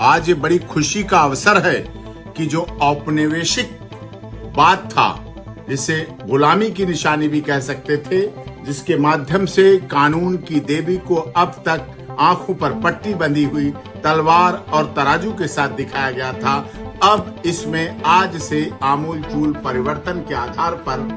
आज ये बड़ी खुशी का अवसर है कि जो औपनिवेशिक बात था, जिसे गुलामी की निशानी भी कह सकते थे, जिसके माध्यम से कानून की देवी को अब तक आंखों पर पट्टी बंधी हुई तलवार और तराजू के साथ दिखाया गया था, अब इसमें आज से आमूलचूल परिवर्तन के आधार पर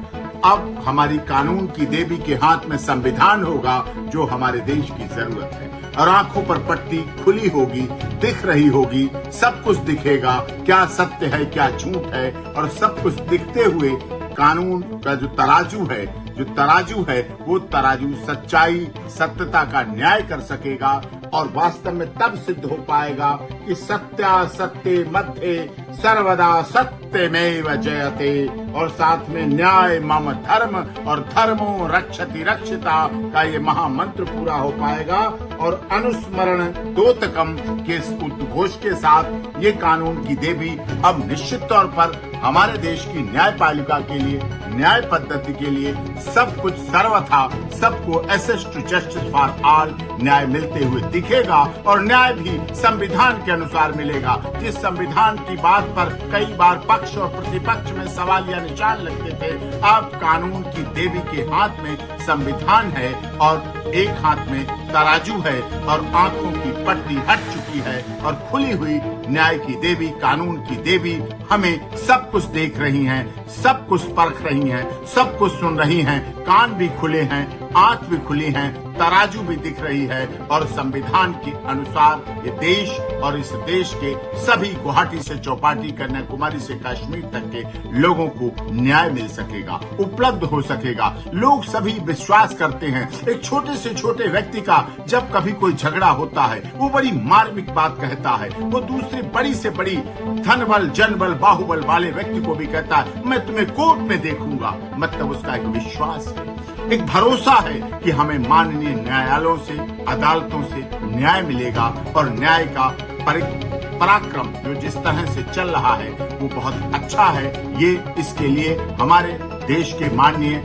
अब हमारी कानून की देवी के हाथ में संविधान होगा, जो हमारे देश की जरूरत है। और आंखों पर पट्टी खुली होगी, दिख रही होगी, सब कुछ दिखेगा, क्या सत्य है क्या झूठ है, और सब कुछ दिखते हुए कानून का जो तराजू है वो तराजू सच्चाई सत्यता का न्याय कर सकेगा। और वास्तव में तब सिद्ध हो पाएगा कि सत्यासत्य मध्ये सर्वदा सत्यमेव जयते, और साथ में न्याय मम धर्म और धर्मो रक्षति रक्षिता का ये महामंत्र पूरा हो पाएगा। और अनुस्मरण दोतकम के उद्घोष के साथ ये कानून की देवी अब निश्चित तौर पर हमारे देश की न्यायपालिका के लिए, न्याय पद्धति के लिए सब कुछ सर्वथा सबको access to justice for all न्याय मिलते हुए दिखेगा। और न्याय भी संविधान के अनुसार मिलेगा। जिस संविधान की बात पर कई बार पक्ष और प्रतिपक्ष में सवाल या निशान लगते थे, अब कानून की देवी के हाथ में संविधान है और एक हाथ में तराजू है और आंखों की पट्टी हट चुकी है और खुली हुई न्याय की देवी, कानून की देवी हमें सब कुछ देख रही हैं, सब कुछ परख रही हैं, सब कुछ सुन रही हैं, कान भी खुले हैं, आंख भी खुली हैं, तराजू भी दिख रही है। और संविधान के अनुसार ये देश और इस देश के सभी गुवाहाटी से चौपाटी, कन्याकुमारी से कश्मीर तक के लोगों को न्याय मिल सकेगा, उपलब्ध हो सकेगा। लोग सभी विश्वास करते हैं, एक छोटे से छोटे व्यक्ति का जब कभी कोई झगड़ा होता है, वो बड़ी मार्मिक बात कहता है, वो दूसरी बड़ी से बड़ी धन बल, जन बल, बाहुबल वाले व्यक्ति को भी कहता है मैं तुम्हें कोर्ट में देखूंगा। मतलब उसका एक विश्वास है, एक भरोसा है कि हमें माननीय न्यायालयों से, अदालतों से न्याय मिलेगा। और न्याय का पराक्रम जो जिस तरह से चल रहा है वो बहुत अच्छा है। ये इसके लिए हमारे देश के माननीय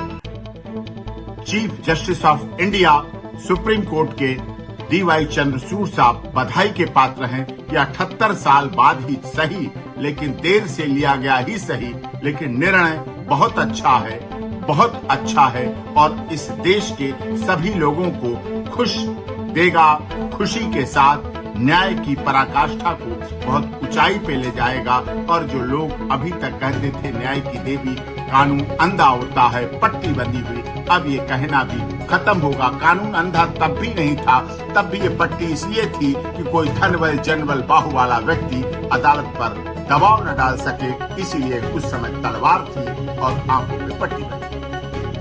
chief justice of India supreme court के DY चंद्रचूड़ साहब बधाई के पात्र हैं कि 78 साल बाद ही सही, लेकिन देर से लिया गया ही सही, लेकिन निर्णय बहुत अच्छा है, बहुत अच्छा है। और इस देश के सभी लोगों को खुश देगा, खुशी के साथ न्याय की पराकाष्ठा को बहुत ऊंचाई पे ले जाएगा। और जो लोग अभी तक कहते थे न्याय की देवी कानून अंधा होता है, पट्टी बंधी हुई, अब ये कहना भी खत्म होगा। कानून अंधा तब भी नहीं था, तब भी ये पट्टी इसलिए थी कि कोई धनबल, जनबल, बाहु वाला व्यक्ति अदालत पर दबाव न डाल सके, इसीलिए उस समय तलवार थी और आंखों पे पट्टी बंधी।